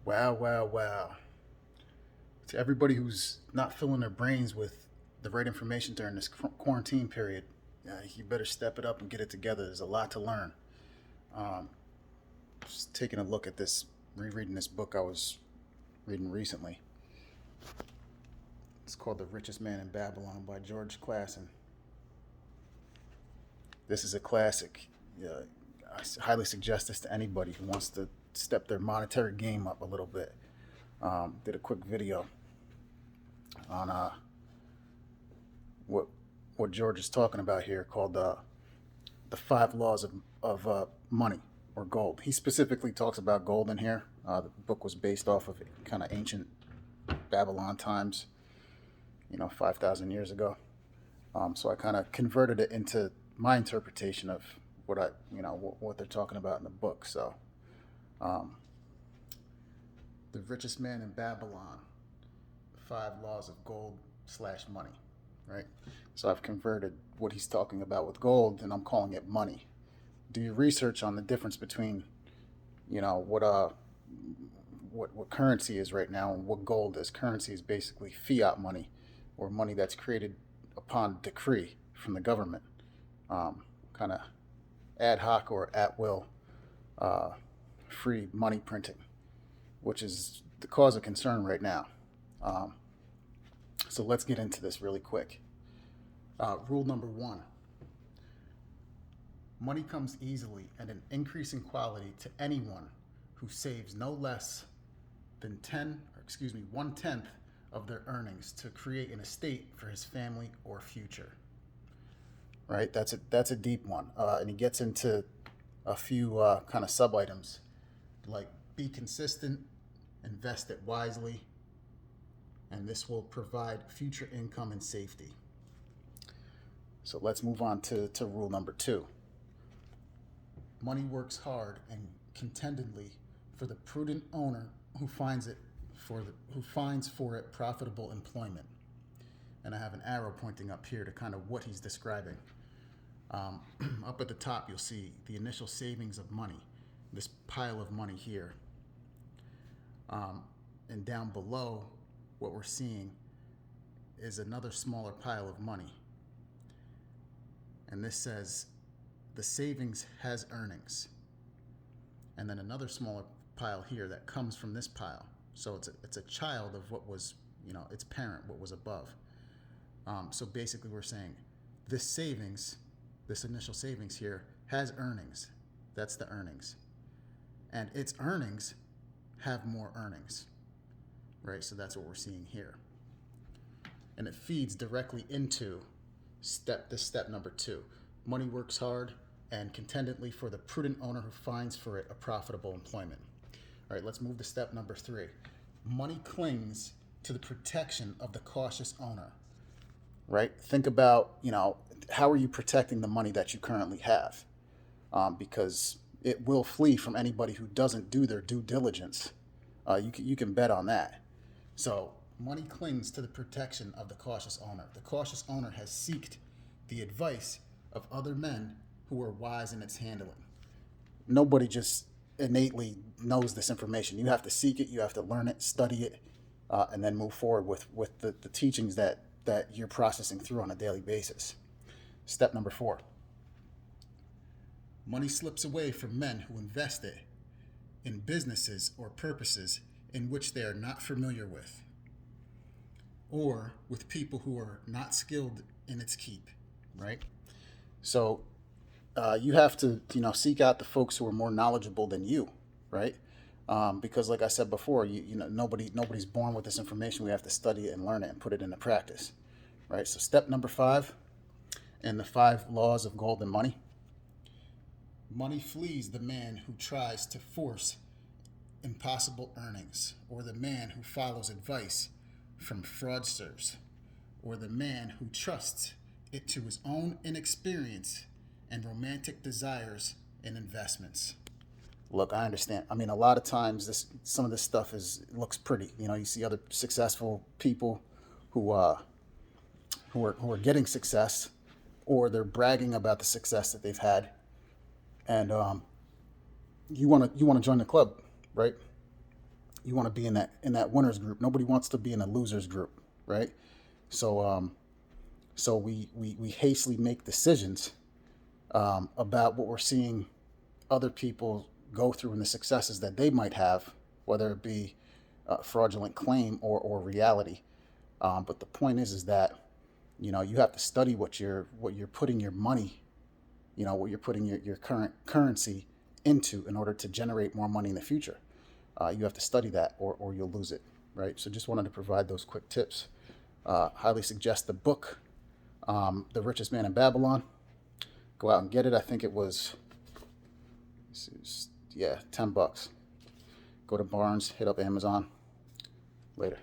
Wow, wow, wow. To everybody who's not filling their brains with the right information during this quarantine period, you better step it up and get it together. There's a lot to learn. Um, just taking a look at this, rereading this book I was reading recently. It's called The Richest Man in Babylon by George Clason. This is a classic. Uh, I highly suggest this to anybody who wants to step their monetary game up a little bit. Did a quick video on what George is talking about here, called the five laws of money or gold. He specifically talks about gold in here. The book was based off of kind of ancient Babylon times, 5,000 years ago. So I kind of converted it into my interpretation of what they're talking about in the book. So, um, the richest man in Babylon, five laws of gold slash money, right? So I've converted what he's talking about with gold, and I'm calling it money. Do your research on the difference between, what currency is right now and what gold is. Currency is basically fiat money, or money that's created upon decree from the government, kind of ad hoc or at will, uh, free money printing, which is the cause of concern right now. Um, so let's get into this really quick. Rule number one: money comes easily and in increasing quality to anyone who saves no less than 1/10 of their earnings to create an estate for his family or future. Right? That's a deep one, and he gets into a few kind of sub items, like be consistent, invest it wisely, and this will provide future income and safety. So let's move on to rule number two. Money works hard and contentedly for the prudent owner who finds for it profitable employment. And I have an arrow pointing up here to kind of what he's describing. Um, Up at the top, you'll see the initial savings of money, this pile of money here. And down below, what we're seeing is another smaller pile of money. And this says the savings has earnings. And then another smaller pile here that comes from this pile. So it's a child of what was, its parent, what was above. So basically, we're saying this savings, this initial savings here, has earnings. That's the earnings. And its earnings have more earnings, right? So that's what we're seeing here. And it feeds directly into step number two. Money works hard and contentedly for the prudent owner who finds for it a profitable employment. All right, let's move to step number three. Money clings to the protection of the cautious owner. Right? Think about, how are you protecting the money that you currently have? Because it will flee from anybody who doesn't do their due diligence. You can bet on that. So money clings to the protection of the cautious owner. The cautious owner has sought the advice of other men who are wise in its handling. Nobody just innately knows this information. You have to seek it, you have to learn it, study it, and then move forward with the teachings that you're processing through on a daily basis. Step number four: money slips away from men who invest it in businesses or purposes in which they are not familiar with, or with people who are not skilled in its keep, right? So you have to, seek out the folks who are more knowledgeable than you, right? Because, like I said before, nobody's born with this information. We have to study it and learn it and put it into practice, right? So, step number five in the five laws of gold and money: money flees the man who tries to force impossible earnings, or the man who follows advice from fraudsters, or the man who trusts it to his own inexperience and romantic desires and investments. Look, I understand. I mean, a lot of times some of this stuff looks pretty. You see other successful people who who are getting success, or they're bragging about the success that they've had, and you want to join the club, right? You want to be in that winners group. Nobody wants to be in a losers group, right? So we hastily make decisions about what we're seeing other people go through and the successes that they might have, whether it be fraudulent claim or reality. But the point is that you have to study what you're putting your money, what you're putting your current currency into in order to generate more money in the future. You have to study that, or you'll lose it, right? So just wanted to provide those quick tips. Highly suggest the book, The Richest Man in Babylon. Go out and get it. I think it was, $10. Go to Barnes, hit up Amazon. Later.